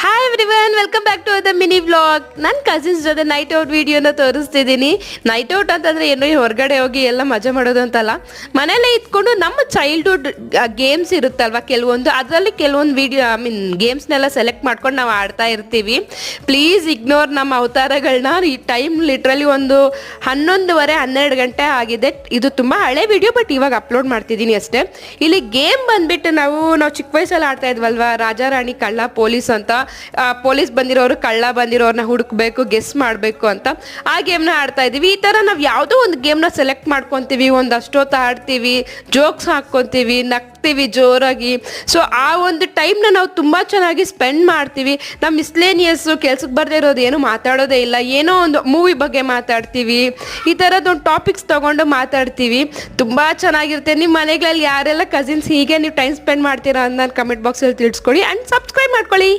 Hi everyone, welcome back to the mini vlog. ನನ್ನ cousins ಜೊತೆ night out ವಿಡಿಯೋನ ತೋರಿಸ್ತಿದ್ದೀನಿ. ನೈಟ್ ಔಟ್ ಅಂತಂದರೆ ಏನೋ ಹೊರಗಡೆ ಹೋಗಿ ಎಲ್ಲ ಮಜಾ ಮಾಡೋದು ಅಂತಲ್ಲ, ಮನೆಯಲ್ಲೇ ಇದ್ಕೊಂಡು ನಮ್ಮ ಚೈಲ್ಡ್ಹುಡ್ ಗೇಮ್ಸ್ ಇರುತ್ತಲ್ವ ಕೆಲವೊಂದು, ಅದರಲ್ಲಿ ಕೆಲವೊಂದು ವಿಡಿಯೋ ಗೇಮ್ಸ್ನೆಲ್ಲ ಸೆಲೆಕ್ಟ್ ಮಾಡ್ಕೊಂಡು ನಾವು ಆಡ್ತಾ ಇರ್ತೀವಿ. ಪ್ಲೀಸ್ ಇಗ್ನೋರ್ ನಮ್ಮ ಅವತಾರಗಳನ್ನ. ಈ ಟೈಮ್ ಲಿಟ್ರಲಿ ಒಂದು 11:30-12 ಗಂಟೆ ಆಗಿದೆ. ಇದು ತುಂಬ ಹಳೆ ವಿಡಿಯೋ, ಬಟ್ ಇವಾಗ ಅಪ್ಲೋಡ್ ಮಾಡ್ತಿದ್ದೀನಿ ಅಷ್ಟೇ. ಇಲ್ಲಿ ಗೇಮ್ ಬಂದ್ಬಿಟ್ಟು ನಾವು ಚಿಕ್ಕ ವಯಸ್ಸಲ್ಲಿ ಆಡ್ತಾ ಇದ್ವಲ್ವ, ರಾಜಾ ರಾಣಿ ಕಳ್ಳ ಪೊಲೀಸ್ ಅಂತ. ಪೊಲೀಸ್ ಬಂದಿರೋರು ಕಳ್ಳ ಬಂದಿರೋರನ್ನ ಹುಡುಕ್ಬೇಕು, ಗೆಸ್ ಮಾಡಬೇಕು ಅಂತ ಆ ಗೇಮ್ನ ಆಡ್ತಾ ಇದ್ದೀವಿ. ಈ ಥರ ನಾವು ಯಾವುದೋ ಒಂದು ಗೇಮ್ನ ಸೆಲೆಕ್ಟ್ ಮಾಡ್ಕೊತೀವಿ, ಒಂದು ಅಷ್ಟೊತ್ತು ಆಡ್ತೀವಿ, ಜೋಕ್ಸ್ ಹಾಕ್ಕೊತೀವಿ, ನಗ್ತೀವಿ ಜೋರಾಗಿ. ಸೊ ಆ ಒಂದು ಟೈಮ್ನ ನಾವು ತುಂಬ ಚೆನ್ನಾಗಿ ಸ್ಪೆಂಡ್ ಮಾಡ್ತೀವಿ. ನಮ್ಮ ಮಿಸ್ಲೇನಿಯಸ್ಸು, ಕೆಲ್ಸಕ್ಕೆ ಬರದೇ ಇರೋದು ಏನು ಮಾತಾಡೋದೇ ಇಲ್ಲ, ಏನೋ ಒಂದು ಮೂವಿ ಬಗ್ಗೆ ಮಾತಾಡ್ತೀವಿ, ಈ ಥರದ್ದೊಂದು ಟಾಪಿಕ್ಸ್ ತೊಗೊಂಡು ಮಾತಾಡ್ತೀವಿ. ತುಂಬ ಚೆನ್ನಾಗಿರುತ್ತೆ. ನಿಮ್ಮ ಮನೆಗಳಲ್ಲಿ ಯಾರೆಲ್ಲ ಕಸಿನ್ಸ್ ಹೀಗೆ ನೀವು ಟೈಮ್ ಸ್ಪೆಂಡ್ ಮಾಡ್ತೀರಾ ಅಂತ ಕಮೆಂಟ್ ಬಾಕ್ಸಲ್ಲಿ ತಿಳಿಸ್ಕೊಡಿ ಆ್ಯಂಡ್ ಸಬ್ಸ್ಕ್ರೈಬ್ ಮಾಡ್ಕೊಳ್ಳಿ.